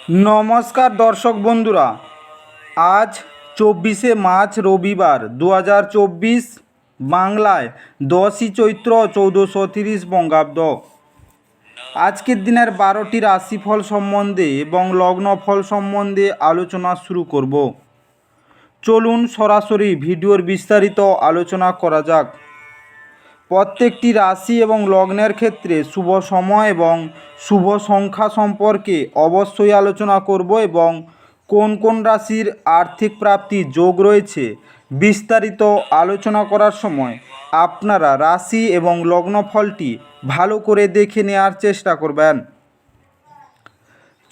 নমস্কার দর্শক বন্ধুরা, আজ 24শে মার্চ রবিবার 2024, বাংলায় 10ই চৈত্র 1430 বঙ্গাব্দ। আজকের দিনের 12টি রাশিফল সম্বন্ধে এবং লগ্নফল সম্বন্ধে আলোচনা শুরু করব। চলুন সরাসরি ভিডিওর বিস্তারিত আলোচনা করা যাক। প্রত্যেকটি রাশি এবং লগ্নের ক্ষেত্রে শুভ সময় এবং শুভ সংখ্যা সম্পর্কে অবশ্যই আলোচনা করব এবং কোন কোন রাশির আর্থিক প্রাপ্তির যোগ রয়েছে বিস্তারিত আলোচনা করার সময় আপনারা রাশি এবং লগ্নফলটি ভালো করে দেখে নেওয়ার চেষ্টা করবেন।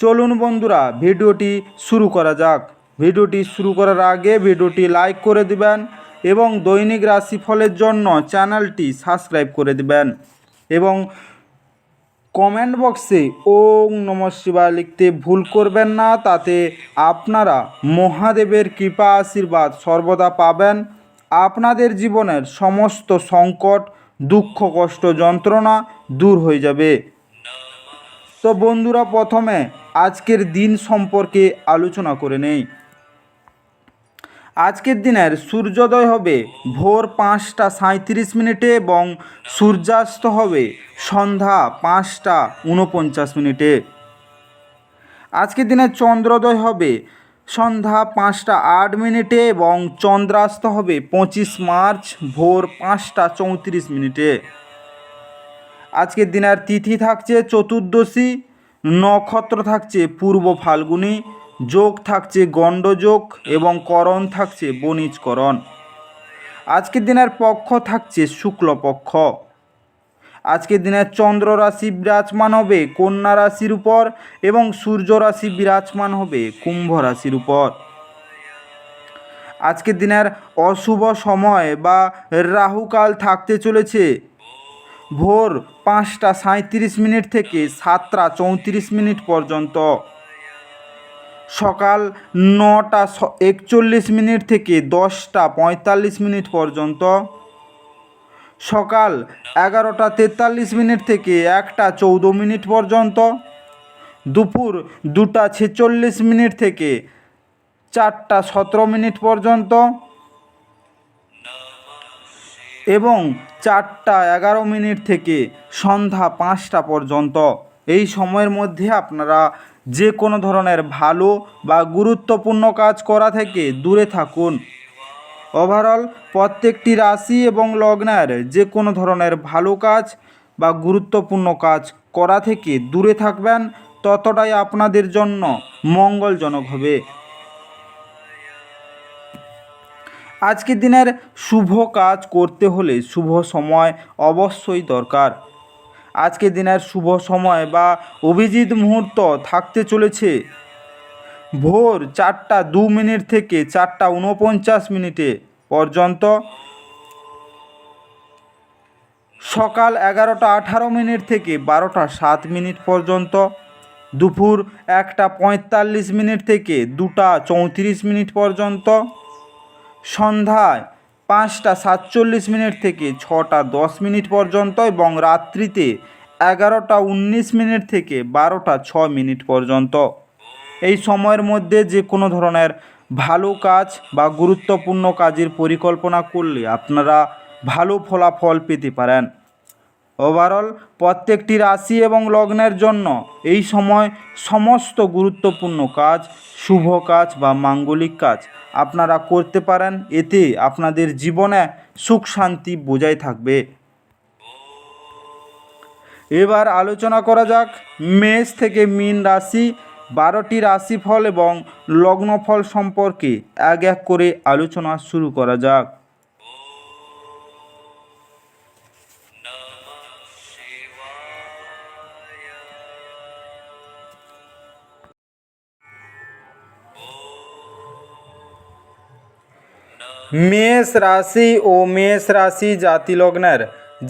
চলুন বন্ধুরা, ভিডিওটি শুরু করা যাক। ভিডিওটি শুরু করার আগে ভিডিওটি লাইক করে দিবেন এবং দৈনিক রাশিফলের জন্য চ্যানেলটি সাবস্ক্রাইব করে দিবেন এবং কমেন্ট বক্সে ওম নমঃ শিবায় লিখতে ভুল করবেন না। তাতে আপনারা মহাদেবের কৃপা আশীর্বাদ সর্বদা পাবেন। আপনাদের জীবনের সমস্ত সংকট, দুঃখ, কষ্ট, যন্ত্রণা দূর হয়ে যাবে। তো বন্ধুরা, প্রথমে আজকের দিন সম্পর্কে আলোচনা করে নেই। আজকের দিনের সূর্যোদয় হবে ভোর 5টা 37 মিনিটে এবং সূর্যাস্ত হবে সন্ধ্যা 5টা 49 মিনিটে। আজকের দিনের চন্দ্রোদয় হবে সন্ধ্যা 5টা 8 মিনিটে এবং চন্দ্রাস্ত হবে 25 মার্চ ভোর 5টা 34 মিনিটে। আজকের দিনের তিথি থাকছে চতুর্দশী, নক্ষত্র থাকছে পূর্ব ফাল্গুনী, যোগ থাকছে গণ্ডযোগ এবং করণ থাকছে বণিজকরণ। আজকের দিনের পক্ষ থাকছে শুক্লপক্ষ। আজকের দিনের চন্দ্র রাশি বিরাজমান হবে কন্যা রাশির উপর এবং সূর্য রাশি বিরাজমান হবে কুম্ভ রাশির উপর। আজকের দিনের অশুভ সময় বা রাহুকাল থাকতে চলেছে ভোর 5টা 37 মিনিট থেকে 7টা 34 মিনিট পর্যন্ত, সকাল 9টা 41 মিনিট থেকে 10টা 45 মিনিট পর্যন্ত, সকাল 11টা 43 মিনিট থেকে 1টা 14 মিনিট পর্যন্ত, দুপুর 2টা 46 মিনিট থেকে 4টা 17 মিনিট পর্যন্ত এবং 4টা 11 মিনিট থেকে সন্ধ্যা 5টা পর্যন্ত। এই সময়ের মধ্যে আপনারা যে কোনো ধরনের ভালো বা গুরুত্বপূর্ণ কাজ করা থেকে দূরে থাকুন। ওভারঅল প্রত্যেকটি রাশি এবং লগ্নের যে কোনো ধরনের ভালো কাজ বা গুরুত্বপূর্ণ কাজ করা থেকে দূরে থাকবেন, ততটাই আপনাদের জন্য মঙ্গলজনক হবে। আজকের দিনের শুভ কাজ করতে হলে শুভ সময় অবশ্যই দরকার। আজকের দিনের শুভ সময় বা অভিজিৎ মুহূর্ত থাকতে চলেছে ভোর 4টা 2 মিনিট থেকে 4টা 49 মিনিটে পর্যন্ত, সকাল 11টা 18 মিনিট থেকে 12টা 7 মিনিট পর্যন্ত, দুপুর 1টা 45 মিনিট থেকে 2টা 34 মিনিট পর্যন্ত, সন্ধ্যায় 5টা 47 মিনিট থেকে 6টা 10 মিনিট পর্যন্ত এবং রাত্রিতে 11টা 19 মিনিট থেকে 12টা 6 মিনিট পর্যন্ত। এই সময়ের মধ্যে যে কোনো ধরনের ভালো কাজ বা গুরুত্বপূর্ণ কাজের পরিকল্পনা করলে আপনারা ভালো ফলাফল পেতে পারেন। ওভারঅল প্রত্যেকটি রাশি এবং লগ্নের জন্য এই সময় সমস্ত গুরুত্বপূর্ণ কাজ, শুভ কাজ বা মাঙ্গলিক কাজ আপনারা করতে পারেন। এতে আপনাদের জীবনে সুখ শান্তি বজায় থাকবে। এবার আলোচনা করা যাক মেষ থেকে মীন রাশি 12টি রাশিফল এবং লগ্নফল সম্পর্কে এক এক করে আলোচনা শুরু করা যাক। মেষ রাশি ও মেষ রাশি জাতি লগ্নের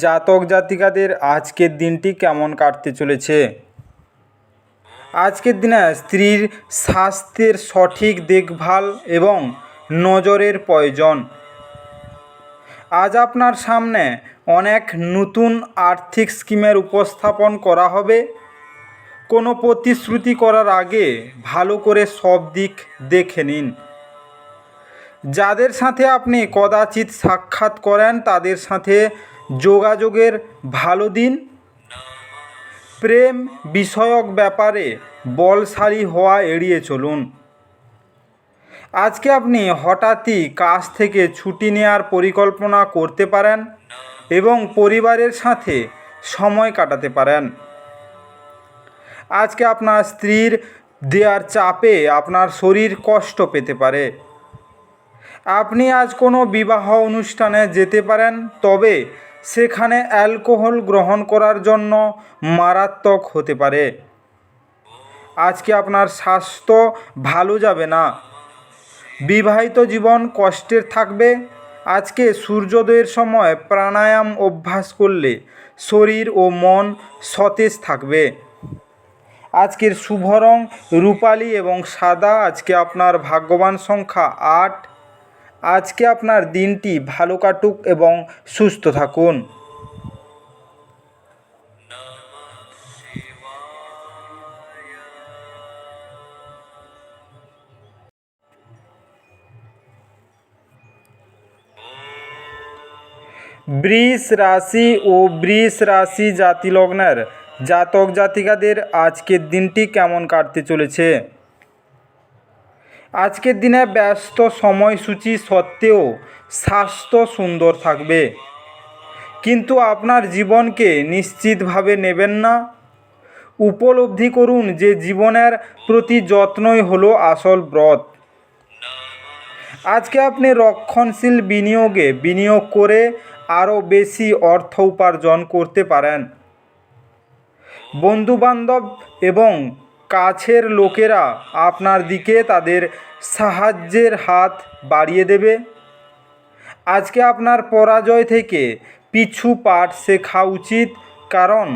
জাতক জাতিকাদের আজকের দিনটি কেমন কাটতে চলেছে। আজকের দিনে স্ত্রীর স্বাস্থ্যের সঠিক দেখভাল এবং নজরের প্রয়োজন। আজ আপনার সামনে অনেক নতুন আর্থিক স্কিমের উপস্থাপন করা হবে। কোনো প্রতিশ্রুতি করার আগে ভালো করে সব দিক দেখে নিন। যাদের সাথে আপনি কদাচিৎ সাক্ষাৎ করেন তাদের সাথে যোগাযোগের ভালো দিন। প্রেম বিষয়ক ব্যাপারে বলশালী হওয়া এড়িয়ে চলুন। আজকে আপনি হঠাৎই কাজ থেকে ছুটি নেওয়ার পরিকল্পনা করতে পারেন এবং পরিবারের সাথে সময় কাটাতে পারেন। আজকে আপনার স্ত্রীর দেওয়ার চাপে আপনার শরীর কষ্ট পেতে পারে। আপনি আজ কোনো বিবাহ অনুষ্ঠানে যেতে পারেন, তবে সেখানে অ্যালকোহল গ্রহণ করার জন্য মারাত্মক হতে পারে। আজকে আপনার স্বাস্থ্য ভালো যাবে না। বিবাহিত জীবন কষ্টের থাকবে। আজকে সূর্যোদয়ের সময় প্রাণায়াম অভ্যাস করলে শরীর ও মন সতেজ থাকবে। আজকের শুভ রং রূপালি এবং সাদা। আজকে আপনার ভাগ্যবান সংখ্যা 8। আজকে আপনার দিনটি ভালো কাটুক এবং সুস্থ থাকুন। বৃষ রাশি ও বৃষ রাশি জাতিলগ্নের জাতক জাতিকাদের আজকের দিনটি কেমন কাটতে চলেছে? আজকের দিনে ব্যস্ত সময়সূচি সত্ত্বেও স্বাস্থ্য সুন্দর থাকবে, কিন্তু আপনার জীবনকে নিশ্চিতভাবে নেবেন না। উপলব্ধি করুন যে জীবনের প্রতি যত্নই হলো আসল ব্রত। আজকে আপনি রক্ষণশীল বিনিয়োগে বিনিয়োগ করে আরও বেশি অর্থ উপার্জন করতে পারেন। বন্ধুবান্ধব এবং কাছের লোকেরা আপনার দিকে তাদের সাহায্যের হাত বাড়িয়ে দেবে। আজকে আপনার পরাজয় থেকে পিছু পাঠ শেখা উচিত, কারণ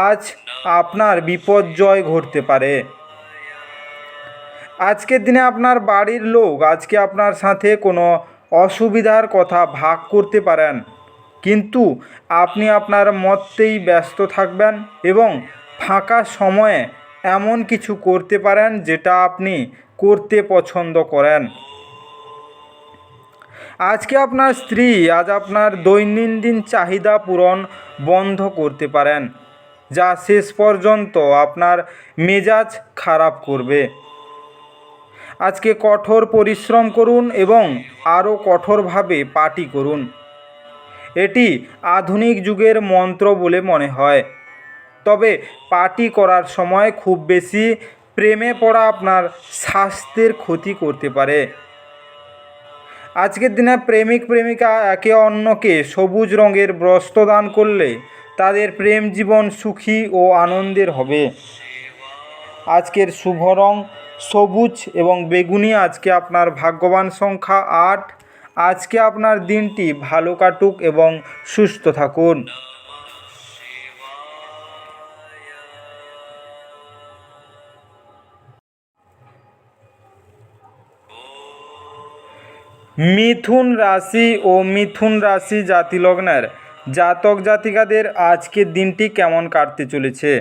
আজ আপনার বিপর্যয় ঘটতে পারে। আজকের দিনে আপনার বাড়ির লোক আজকে আপনার সাথে কোনো অসুবিধার কথা ভাগ করতে পারেন, কিন্তু আপনি আপনার মতেই ব্যস্ত থাকবেন এবং ফাঁকা সময়ে এমন কিছু করতে পারেন যেটা আপনি করতে পছন্দ করেন। আজকে আপনার স্ত্রী আজ আপনার দৈনন্দিন চাহিদা পূরণ বন্ধ করতে পারেন, যা শেষ পর্যন্ত আপনার মেজাজ খারাপ করবে। আজকে কঠোর পরিশ্রম করুন এবং আরও কঠোরভাবে পার্টি করুন। এটি আধুনিক যুগের মন্ত্র বলে মনে হয়, তবে পার্টি করার সময় খুব বেশি প্রেমে পড়া আপনার স্বাস্থ্যের ক্ষতি করতে পারে। আজকের দিনে প্রেমিক প্রেমিকা একে অন্যকে সবুজ রঙের বস্ত্র দান করলে তাদের প্রেম জীবন সুখী ও আনন্দের হবে। আজকের শুভ রং সবুজ এবং বেগুনি। আজকে আপনার ভাগ্যবান সংখ্যা 8। আজকে আপনার দিনটি ভালো কাটুক এবং সুস্থ থাকুন। মিথুন রাশি ও মিথুন রাশি জাতিলগ্নের জাতক জাতিকাদের আজকের দিনটি কেমন কাটতে চলেছে?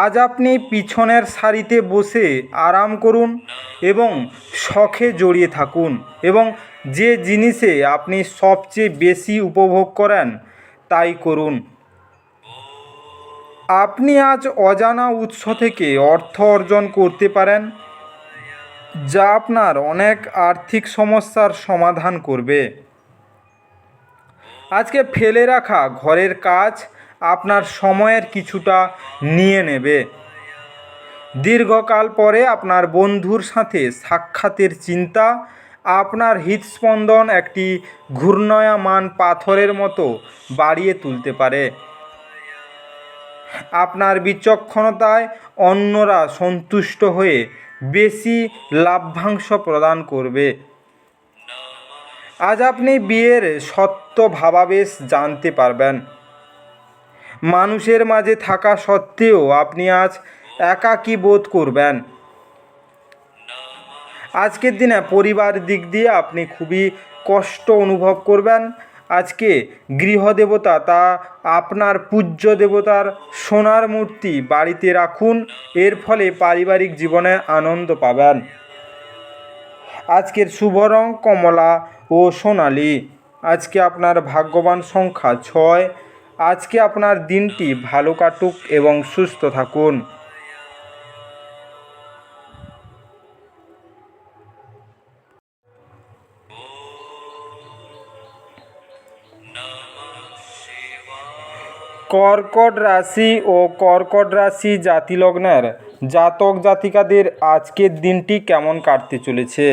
আজ আপনি পিছনের সারিতে বসে আরাম করুন এবং শখে জড়িয়ে থাকুন, এবং যে জিনিসে আপনি সবচেয়ে বেশি উপভোগ করেন তাই করুন। আপনি আজ অজানা উৎস থেকে অর্থ অর্জন করতে পারেন, যা আপনার অনেক আর্থিক সমস্যার সমাধান করবে। আজকে ফেলে রাখা ঘরের কাজ আপনার সময়ের কিছুটা নিয়ে নেবে। দীর্ঘকাল পরে আপনার বন্ধুর সাথে সাক্ষাতের চিন্তা আপনার হৃদস্পন্দন একটি ঘূর্ণায়মান পাথরের মতো বাড়িয়ে তুলতে পারে। আপনার বিচক্ষণতায় অন্যরা সন্তুষ্ট হয়ে বেশি লাভ্যাংশ প্রদান করবে। আজ আপনি বিয়ের সত্য ভাবাবেশ জানতে পারবেন। মানুষের মাঝে থাকা সত্ত্বেও আপনি আজ একাকী বোধ করবেন। আজকের দিনে পরিবার দিক দিয়ে আপনি খুবই কষ্ট অনুভব করবেন। আজকে গৃহদেবতা তা আপনার পূজ্য দেবতার সোনার মূর্তি বাড়িতে রাখুন, এর ফলে পারিবারিক জীবনে আনন্দ পাবেন। আজকের শুভ রং কমলা ও সোনালি। আজকে আপনার ভাগ্যবান সংখ্যা 6। আজকে আপনার দিনটি ভালো কাটুক এবং সুস্থ থাকুন। কর্কট রাশি ও কর্কট রাশি জাতিলগ্নের জাতক জাতিকাদের আজকের দিনটি কেমন কাটতে চলেছে?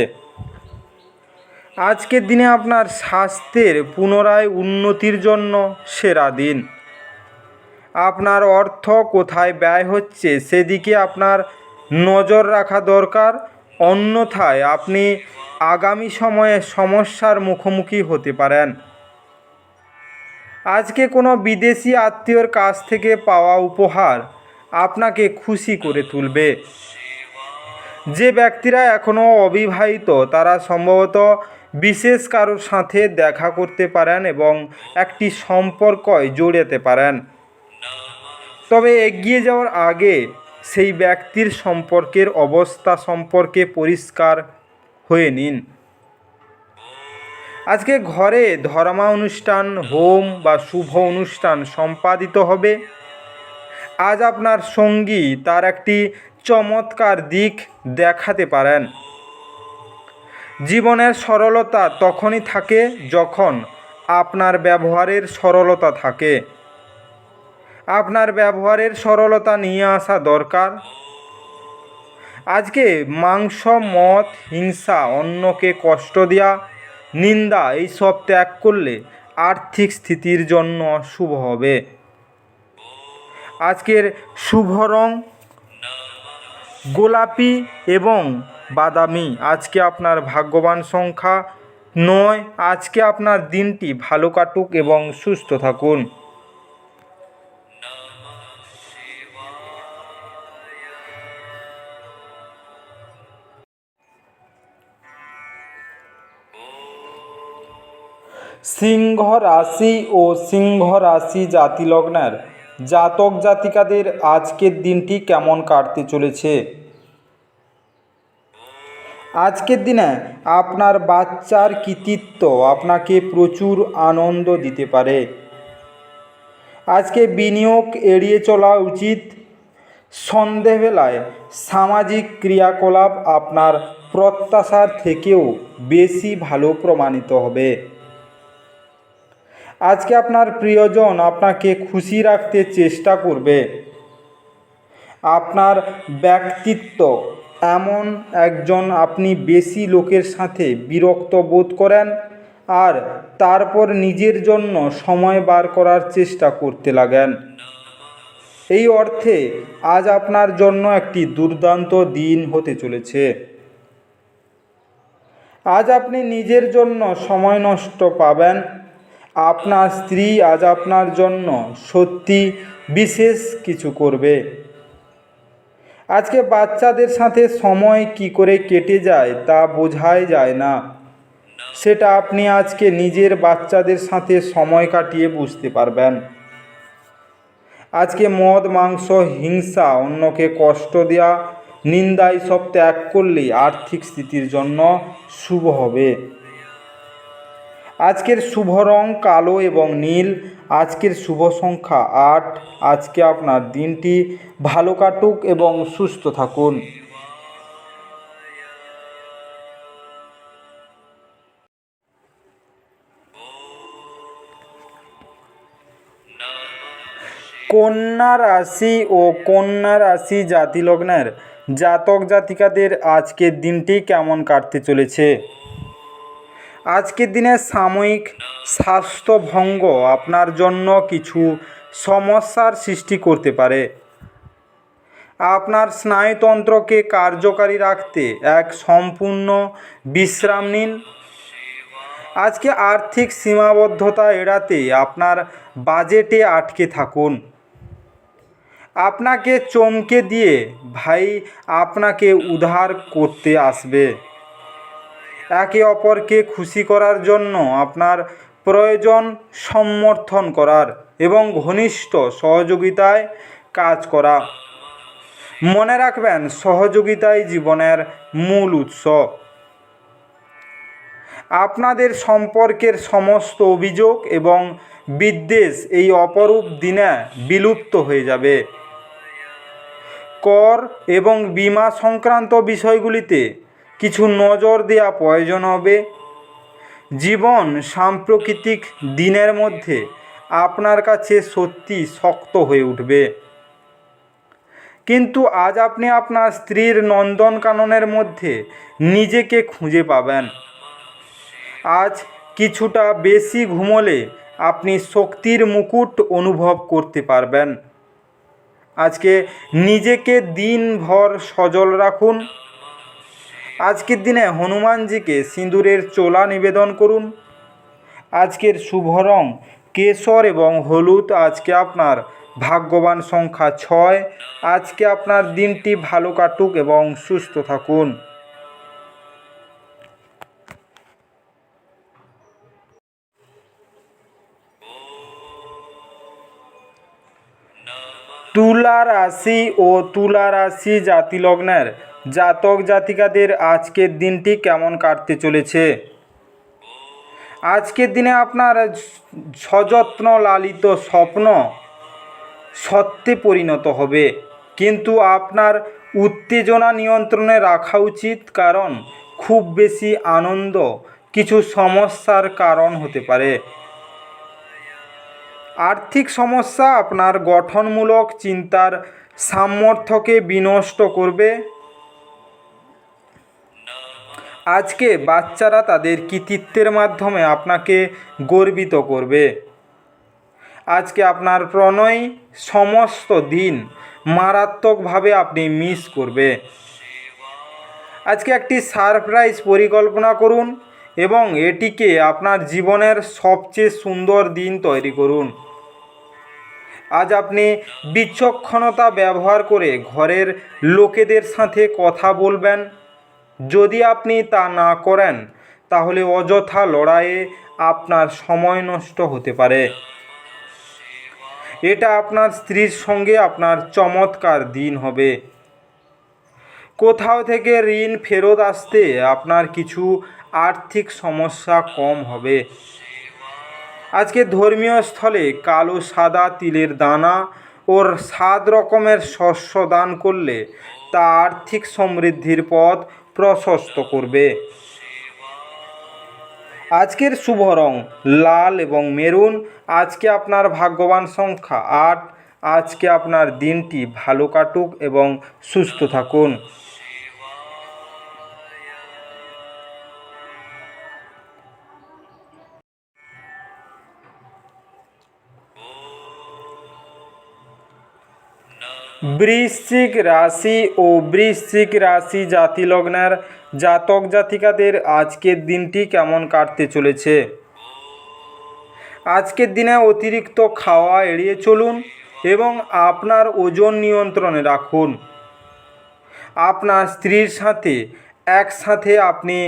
আজকের দিনে আপনার স্বাস্থ্যের পুনরায় উন্নতির জন্য সেরা দিন। আপনার অর্থ কোথায় ব্যয় হচ্ছে সেদিকে আপনার নজর রাখা দরকার, অন্যথায় আপনি আগামী সময়ে সমস্যার মুখোমুখি হতে পারেন। আজকে কোনো বিদেশি আত্মীয়র কাছ থেকে পাওয়া উপহার আপনাকে খুশি করে তুলবে। যে ব্যক্তিরা এখনও অবিবাহিত তারা সম্ভবত বিশেষ কারোর সাথে দেখা করতে পারেন এবং একটি সম্পর্কয় জড়াতে পারেন। তবে এগিয়ে যাওয়ার আগে সেই ব্যক্তির সম্পর্কের অবস্থা সম্পর্কে পরিষ্কার হয়ে নিন। আজকে ঘরে ধর্মা অনুষ্ঠান, হোম বা শুভ অনুষ্ঠান সম্পাদিত হবে। আজ আপনার সঙ্গী তার একটি চমৎকার দিক দেখাতে পারেন। জীবনের সরলতা তখনই থাকে যখন আপনার ব্যবহারের সরলতা থাকে। আপনার ব্যবহারের সরলতা নিয়ে আসা দরকার। আজকে মাংস, মদ, হিংসা, অন্যকে কষ্ট দেওয়া, নিন্দা এইসব ত্যাগ করলে আর্থিক স্থিতির জন্য শুভ হবে। আজকের শুভ রং গোলাপি এবং বাদামি। আজকে আপনার ভাগ্যবান সংখ্যা 9। আজকে আপনার দিনটি ভালো কাটুক এবং সুস্থ থাকুন। সিংহ রাশি ও সিংহ রাশি জাতিলগ্নের জাতক জাতিকাদের আজকের দিনটি কেমন কাটতে চলেছে? আজকের দিনে আপনার বাচ্চার কৃতিত্ব আপনাকে প্রচুর আনন্দ দিতে পারে। আজকে বিনিয়োগ এড়িয়ে চলা উচিত। সন্ধেবেলায় সামাজিক ক্রিয়াকলাপ আপনার প্রত্যাশার থেকেও বেশি ভালো প্রমাণিত হবে। আজকে আপনার প্রিয়জন আপনাকে খুশি রাখতে চেষ্টা করবে। আপনার ব্যক্তিত্ব এমন একজন, আপনি বেশি লোকের সাথে বিরক্ত বোধ করেন আর তারপর নিজের জন্য সময় বার করার চেষ্টা করতে লাগেন। এই অর্থে আজ আপনার জন্য একটি দুর্দান্ত দিন হতে চলেছে। আজ আপনি নিজের জন্য সময় নষ্ট পাবেন। আপনার স্ত্রী আজ আপনার জন্য সত্যি বিশেষ কিছু করবে। আজকে বাচ্চাদের সাথে সময় কি করে কেটে যায় তা বোঝাই যায় না। সেটা আপনি আজকে নিজের বাচ্চাদের সাথে সময় কাটিয়ে বুঝতে পারবেন। আজকে মদ, মাংস, হিংসা, অন্যকে কষ্ট দেওয়া, নিন্দা সব ত্যাগ করলেই আর্থিক স্থিতির জন্য শুভ হবে। আজকের শুভ রং কালো এবং নীল। আজকের শুভ সংখ্যা 8। আজকে আপনার দিনটি ভালো কাটুক এবং সুস্থ থাকুন। কন্যা রাশি ও কন্যা রাশি জাতিলগ্নের জাতক জাতিকাদের আজকের দিনটি কেমন কাটতে চলেছে? আজকের দিনে সাময়িক স্বাস্থ্যভঙ্গ আপনার জন্য কিছু সমস্যার সৃষ্টি করতে পারে। আপনার স্নায়ুতন্ত্রকে কার্যকারী রাখতে এক সম্পূর্ণ বিশ্রাম নিন। আজকে আর্থিক সীমাবদ্ধতা এড়াতে আপনার বাজেটে আটকে থাকুন। আপনাকে চমকে দিয়ে ভাই আপনাকে উদ্ধার করতে আসবে। একে অপরকে খুশি করার জন্য আপনার প্রয়োজন সমর্থন করার এবং ঘনিষ্ঠ সহযোগিতায় কাজ করা। মনে রাখবেন, সহযোগিতাই জীবনের মূল উৎস। আপনাদের সম্পর্কের সমস্ত অভিযোগ এবং বিদ্বেষ এই অপরূপ দিনে বিলুপ্ত হয়ে যাবে। কর এবং বীমা সংক্রান্ত বিষয়গুলিতে কিছু নজর দেওয়া প্রয়োজন হবে। জীবন সাম্প্রতিক দিনের মধ্যে আপনার কাছে সত্যি শক্ত হয়ে উঠবে, কিন্তু আজ আপনি আপনার স্ত্রীর নন্দনকাননের মধ্যে নিজেকে খুঁজে পাবেন। আজ কিছুটা বেশি ঘুমোলে আপনি শক্তির মুকুট অনুভব করতে পারবেন। আজকে নিজেকে দিনভর সজল রাখুন। আজকের দিনে হনুমানজিকে সিঁদুরের চোলা নিবেদন করুন। আজকের শুভ রং কেশর এবং হলুদ। আজকে আপনার ভাগ্যবান সংখ্যা 6। আজকে আপনার দিনটি ভালো কাটুক এবং সুস্থ থাকুন। তুলা রাশি ও তুলা রাশি জাতিলগ্নের জাতক জাতিকাদের আজকের দিনটি কেমন কাটতে চলেছে? আজকের দিনে আপনার সযত্ন লালিত স্বপ্ন সত্যে পরিণত হবে, কিন্তু আপনার উত্তেজনা নিয়ন্ত্রণে রাখা উচিত, কারণ খুব বেশি আনন্দ কিছু সমস্যার কারণ হতে পারে। আর্থিক সমস্যা আপনার গঠনমূলক চিন্তার সামর্থ্যকে বিনষ্ট করবে। আজকে বাচ্চারা তাদের কৃতিত্বের মাধ্যমে আপনাকে গর্বিত করবে। আজকে আপনার প্রণয় সমস্ত দিন মারাত্মকভাবে আপনি মিস করবে। আজকে একটি সারপ্রাইজ পরিকল্পনা করুন এবং এটিকে আপনার জীবনের সবচেয়ে সুন্দর দিন তৈরি করুন। আজ আপনি বিচক্ষণতা ব্যবহার করে ঘরের লোকেদের সাথে কথা বলবেন। যদি আপনি তা না করেন তাহলে অযথা লড়াইয়ে আপনার সময় নষ্ট হতে পারে। এটা আপনার স্ত্রীর সঙ্গে আপনার চমৎকার দিন হবে। কোথাও থেকে ঋণ ফেরত আসতে আপনার কিছু আর্থিক সমস্যা কম হবে। আজকে ধর্মীয় স্থলে কালো সাদা তিলের দানা ও 7 রকমের শস্য দান করলে তা আর্থিক সমৃদ্ধির পথ প্রশস্ত করবে। আজকের শুভ রং লাল এবং মেরুন। আজকে আপনার ভাগ্যবান সংখ্যা 8। আজকে আপনার দিনটি ভালো কাটুক এবং সুস্থ থাকুন। বৃশ্চিক রাশি ও বৃশ্চিক রাশি জাতিলগ্নের জাতক জাতিকাদের আজকের দিনটি কেমন কাটতে চলেছে? আজকের দিনে অতিরিক্ত খাওয়া এড়িয়ে চলুন এবং আপনার ওজন নিয়ন্ত্রণে রাখুন। আপনার স্ত্রীর সাথে একসাথে আপনি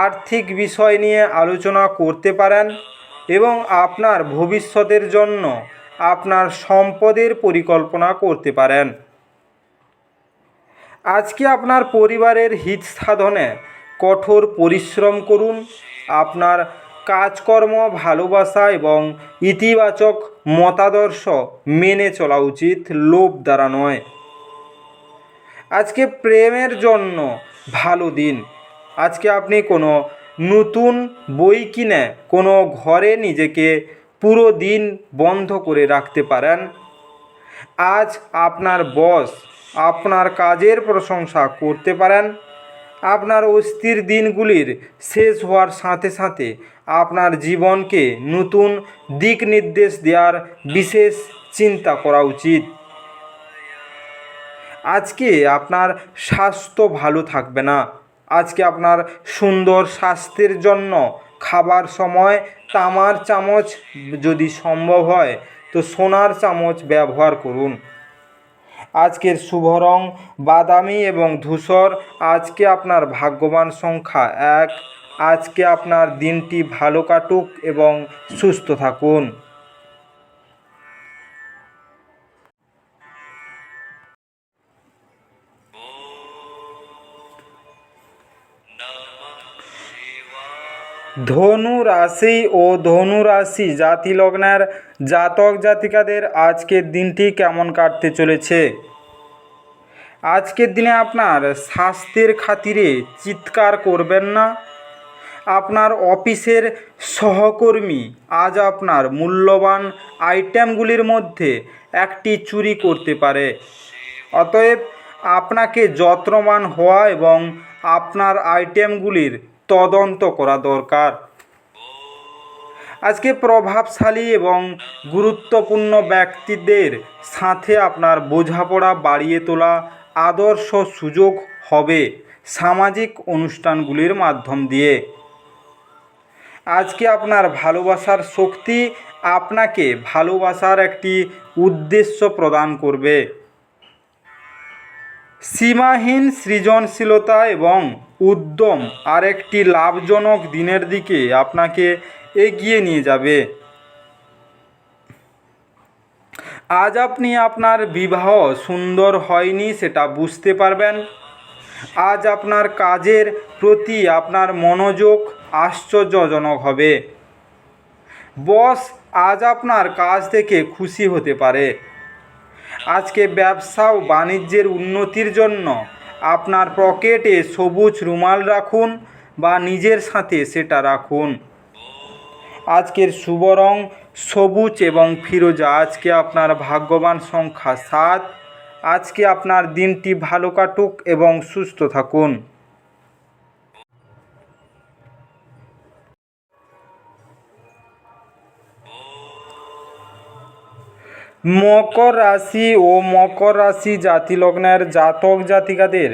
আর্থিক বিষয় নিয়ে আলোচনা করতে পারেন এবং আপনার ভবিষ্যতের জন্য আপনার সম্পদের পরিকল্পনা করতে পারেন। আজকে আপনার পরিবারের হিত সাধনে কঠোর পরিশ্রম করুন। আপনার কাজকর্ম, ভালোবাসা এবং ইতিবাচক মতাদর্শ মেনে চলা উচিত, লোভ দ্বারা নয়। আজকে প্রেমের জন্য ভালো দিন। আজকে আপনি কোনো নতুন বই কিনে কোনো ঘরে নিজেকে পুরো দিন বন্ধ করে রাখতে পারেন। আজ আপনার বস আপনার কাজের প্রশংসা করতে পারেন। আপনার অস্থির দিনগুলির শেষ হওয়ার সাথে সাথে আপনার জীবনকে নতুন দিক নির্দেশ দেওয়ার বিশেষ চিন্তা করা উচিত। আজকে আপনার স্বাস্থ্য ভালো থাকবে না। আজকে আপনার সুন্দর স্বাস্থ্যের জন্য খাবার সময় তামার চামচ, যদি সম্ভব হয় তো সোনার চামচ ব্যবহার করুন। আজকের শুভ রং বাদামি এবং ধূসর। আজকে আপনার ভাগ্যবান সংখ্যা 1। আজকে আপনার দিনটি ভালো কাটুক এবং সুস্থ থাকুন। ধনু রাশি ও ধনু রাশি জাতি লগ্নের জাতক জাতিকাদের আজকের দিনটি কেমন কাটতে চলেছে। আজকের দিনে আপনার স্বাস্থ্যের খাতিরে চিৎকার করবেন না। আপনার অফিসের সহকর্মী আজ আপনার মূল্যবান আইটেমগুলির মধ্যে একটি চুরি করতে পারে। অতএব আপনাকে যত্নবান হওয়া এবং আপনার আইটেমগুলির তদন্ত করা দরকার। আজকে প্রভাবশালী এবং গুরুত্বপূর্ণ ব্যক্তিদের সাথে আপনার বোঝাপড়া বাড়িয়ে তোলা আদর্শ সুযোগ হবে সামাজিক অনুষ্ঠানগুলির মাধ্যম দিয়ে। আজকে আপনার ভালোবাসার শক্তি আপনাকে ভালোবাসার একটি উদ্দেশ্য প্রদান করবে। সীমাহীন সৃজনশীলতা এবং উদ্যম আরেকটি লাভজনক দিনের দিকে আপনাকে এগিয়ে নিয়ে যাবে। আজ আপনি আপনার বিবাহ সুন্দর হয়নি সেটা বুঝতে পারবেন। আজ আপনার কাজের প্রতি আপনার মনোযোগ আশ্চর্যজনক হবে। বস আজ আপনার কাজ থেকে খুশি হতে পারে। আজকে ব্যবসা ও বাণিজ্যের উন্নতির জন্য আপনার পকেটে সবুজ রুমাল রাখুন বা নিজের সাথে সেটা রাখুন। আজকের শুভ রং সবুজ এবং ফিরোজা। আজকে আপনার ভাগ্যবান সংখ্যা 7। আজকে আপনার দিনটি ভালো কাটুক এবং সুস্থ থাকুন। মকর রাশি ও মকর রাশি জাতি লগ্নের জাতক জাতিকাদের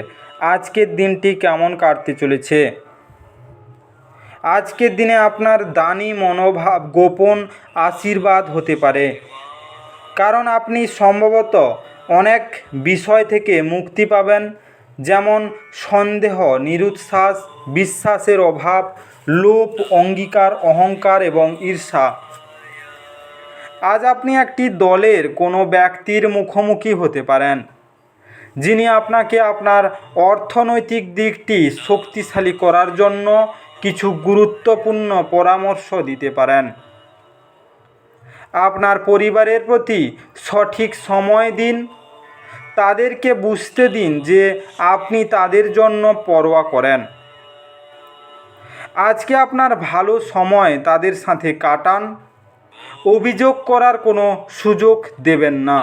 আজকের দিনটি কেমন কাটতে চলেছে। আজকের দিনে আপনার দানী মনোভাব গোপন আশীর্বাদ হতে পারে, কারণ আপনি সম্ভবত অনেক বিষয় থেকে মুক্তি পাবেন, যেমন সন্দেহ, নিরুৎসাহ, বিশ্বাসের অভাব, লোভ, অঙ্গীকার, অহংকার এবং ঈর্ষা। আজ আপনি একটি দলের কোনো ব্যক্তির মুখোমুখি হতে পারেন, যিনি আপনাকে আপনার অর্থনৈতিক দিকটি শক্তিশালী করার জন্য কিছু গুরুত্বপূর্ণ পরামর্শ দিতে পারেন। আপনার পরিবারের প্রতি সঠিক সময় দিন। তাদেরকে বুঝতে দিন যে আপনি তাদের জন্য পরোয়া করেন। আজকে আপনার ভালো সময় তাদের সাথে কাটান। অভিযোগ করার কোনো সুযোগ দেবেন না।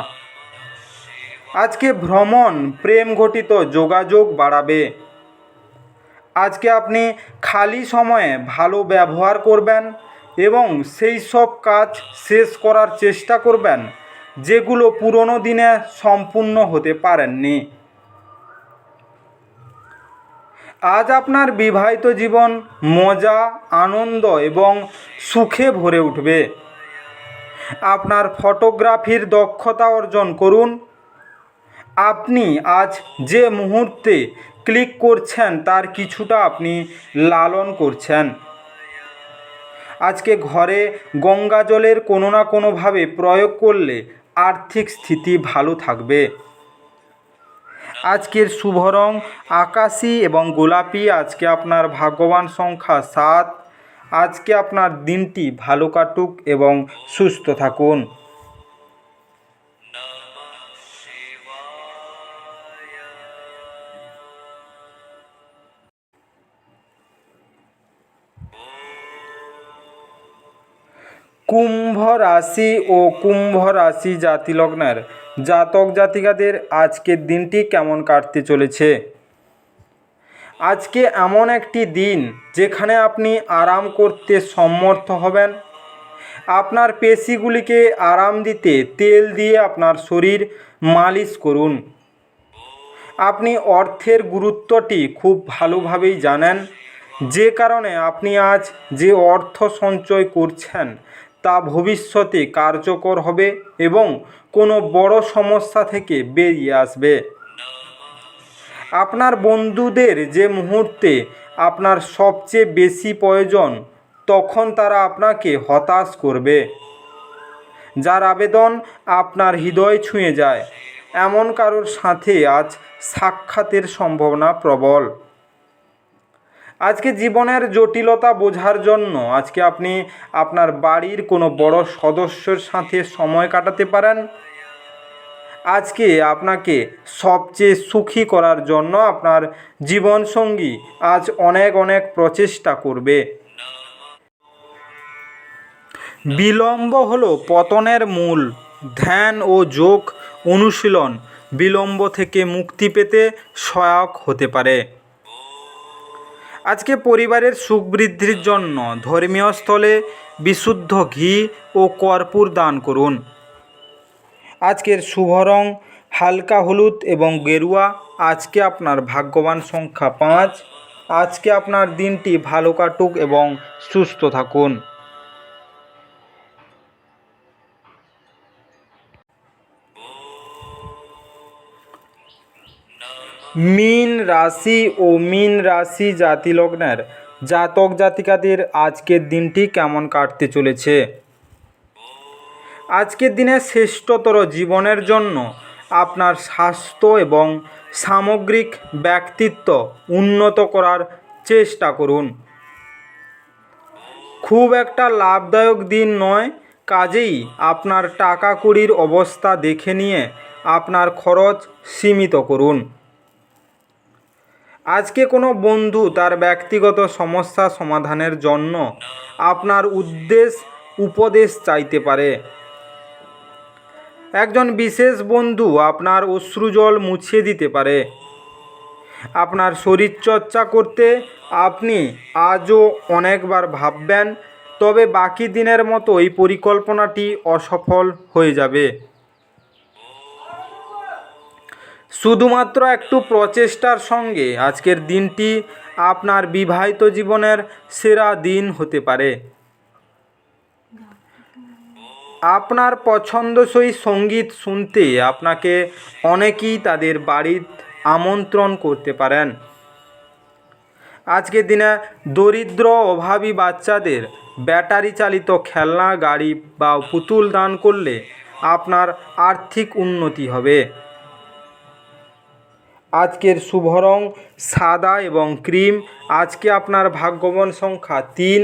আজকে ভ্রমণ প্রেম ঘটিত যোগাযোগ বাড়াবে। আজকে আপনি খালি সময়ে ভালো ব্যবহার করবেন এবং সেই সব কাজ শেষ করার চেষ্টা করবেন যেগুলো পুরনো দিনে সম্পূর্ণ হতে পারেননি। আজ আপনার বিবাহিত জীবন মজা, আনন্দ এবং সুখে ভরে উঠবে। আপনার ফটোগ্রাফির দক্ষতা অর্জন করুন। আপনি আজ যে মুহূর্তে ক্লিক করছেন তার কিছুটা আপনি লালন করছেন। আজকে ঘরে গঙ্গা জলের কোনো না কোনোভাবে প্রয়োগ করলে আর্থিক স্থিতি ভালো থাকবে। আজকের শুভ রং আকাশী এবং গোলাপি। আজকে আপনার ভাগ্যবান সংখ্যা 7। আজকে আপনার দিনটি ভালো কাটুক এবং সুস্থ থাকুন। কুম্ভ রাশি ও কুম্ভ রাশি জাতি লগ্নের জাতক জাতিকাদের আজকের দিনটি কেমন কাটতে চলেছে। আজকে এমন একটি দিন যেখানে আপনি আরাম করতে সমর্থ হবেন। আপনার পেশিগুলিকে আরাম দিতে তেল দিয়ে আপনার শরীর মালিশ করুন। আপনি অর্থের গুরুত্বটি খুব ভালোভাবেই জানেন, যে কারণে আপনি আজ যে অর্থ সঞ্চয় করছেন তা ভবিষ্যতে কার্যকর হবে এবং কোনো বড় সমস্যা থেকে বেরিয়ে আসবে। আপনার বন্ধুদের যে মুহূর্তে আপনার সবচেয়ে বেশি প্রয়োজন, তখন তারা আপনাকে হতাশ করবে। যার আবেদন আপনার হৃদয় ছুঁয়ে যায়, এমন কারোর সাথে আজ সাক্ষাতের সম্ভাবনা প্রবল। আজকে জীবনের জটিলতা বোঝার জন্য আজকে আপনি আপনার বাড়ির কোনো বড় সদস্যের সাথে সময় কাটাতে পারেন। আজকে আপনাকে সবচেয়ে সুখী করার জন্য আপনার জীবনসঙ্গী আজ অনেক অনেক প্রচেষ্টা করবে। বিলম্ব হলো পতনের মূল। ধ্যান ও যোগ অনুশীলন বিলম্ব থেকে মুক্তি পেতে সহায়ক হতে পারে। আজকে পরিবারের সুখ বৃদ্ধির জন্য ধর্মীয় স্থলে বিশুদ্ধ ঘি ও কর্পূর দান করুন। আজকের শুভ রং হালকা হলুদ এবং গেরুয়া। আজকে আপনার ভাগ্যবান সংখ্যা 5। আজকে আপনার দিনটি ভালো কাটুক এবং সুস্থ থাকুন। মীন রাশি ও মীন রাশি জাতি লগ্নের জাতক জাতিকাদের আজকের দিনটি কেমন কাটতে চলেছে। আজকের দিনে শ্রেষ্ঠতর জীবনের জন্য আপনার স্বাস্থ্য এবং সামগ্রিক ব্যক্তিত্ব উন্নত করার চেষ্টা করুন। খুব একটা লাভদায়ক দিন নয়, কাজেই আপনার টাকা কড়ির অবস্থা দেখে নিয়ে আপনার খরচ সীমিত করুন। আজকে কোনো বন্ধু তার ব্যক্তিগত সমস্যা সমাধানের জন্য আপনার উপদেশ চাইতে পারে। একজন বিশেষ বন্ধু আপনার অশ্রুজল মুছিয়ে দিতে পারে। আপনার শরীরচর্চা করতে আপনি আজও অনেকবার ভাববেন, তবে বাকি দিনের মতো এই পরিকল্পনাটি অসফল হয়ে যাবে। শুধুমাত্র একটু প্রচেষ্টার সঙ্গে আজকের দিনটি আপনার বিবাহিত জীবনের সেরা দিন হতে পারে। আপনার পছন্দসই সঙ্গীত শুনতে আপনাকে অনেকেই তাদের বাড়িতে আমন্ত্রণ করতে পারেন। আজকের দিনে দরিদ্র অভাবী বাচ্চাদের ব্যাটারি চালিত খেলনা, গাড়ি বা পুতুল দান করলে আপনার আর্থিক উন্নতি হবে। আজকের শুভ রং সাদা এবং ক্রিম। আজকে আপনার ভাগ্যবান সংখ্যা 3।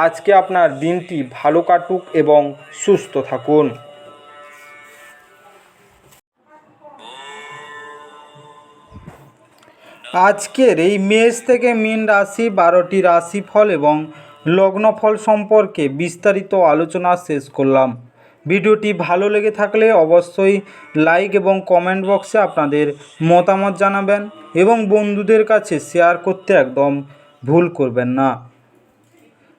আজকে আপনার দিনটি ভালো কাটুক এবং সুস্থ থাকুন। আজকের এই মেষ থেকে মীন রাশি 12টি রাশিফল এবং লগ্নফল সম্পর্কে বিস্তারিত আলোচনা শেষ করলাম। ভিডিওটি ভালো লেগে থাকলে অবশ্যই লাইক এবং কমেন্ট বক্সে আপনাদের মতামত জানাবেন এবং বন্ধুদের কাছে শেয়ার করতে একদম ভুল করবেন না।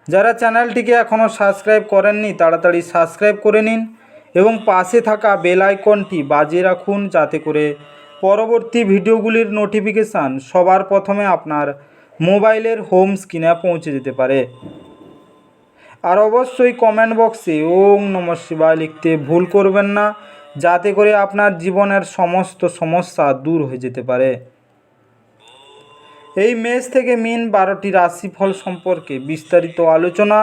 যারা চ্যানেলটিকে এখনও সাবস্ক্রাইব করেননি তাড়াতাড়ি সাবস্ক্রাইব করে নিন এবং পাশে থাকা বেল আইকনটি বাজিয়ে রাখুন, যাতে করে পরবর্তী ভিডিওগুলির নোটিফিকেশান সবার প্রথমে আপনার মোবাইলের হোম স্ক্রিনে পৌঁছে যেতে পারে। আর অবশ্যই কমেন্ট বক্সে ওম নমঃ শিবায় লিখতে ভুল করবেন না, যাতে করে আপনার জীবনের সমস্ত সমস্যা দূর হয়ে যেতে পারে। এই মেষ থেকে মীন 12টি রাশিফল সম্পর্কে বিস্তারিত আলোচনা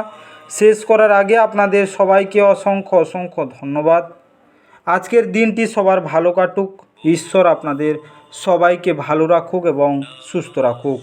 শেষ করার আগে আপনাদের সবাইকে অসংখ্য অসংখ্য ধন্যবাদ। আজকের দিনটি সবার ভালো কাটুক। ঈশ্বর আপনাদের সবাইকে ভালো রাখুক এবং সুস্থ রাখুক।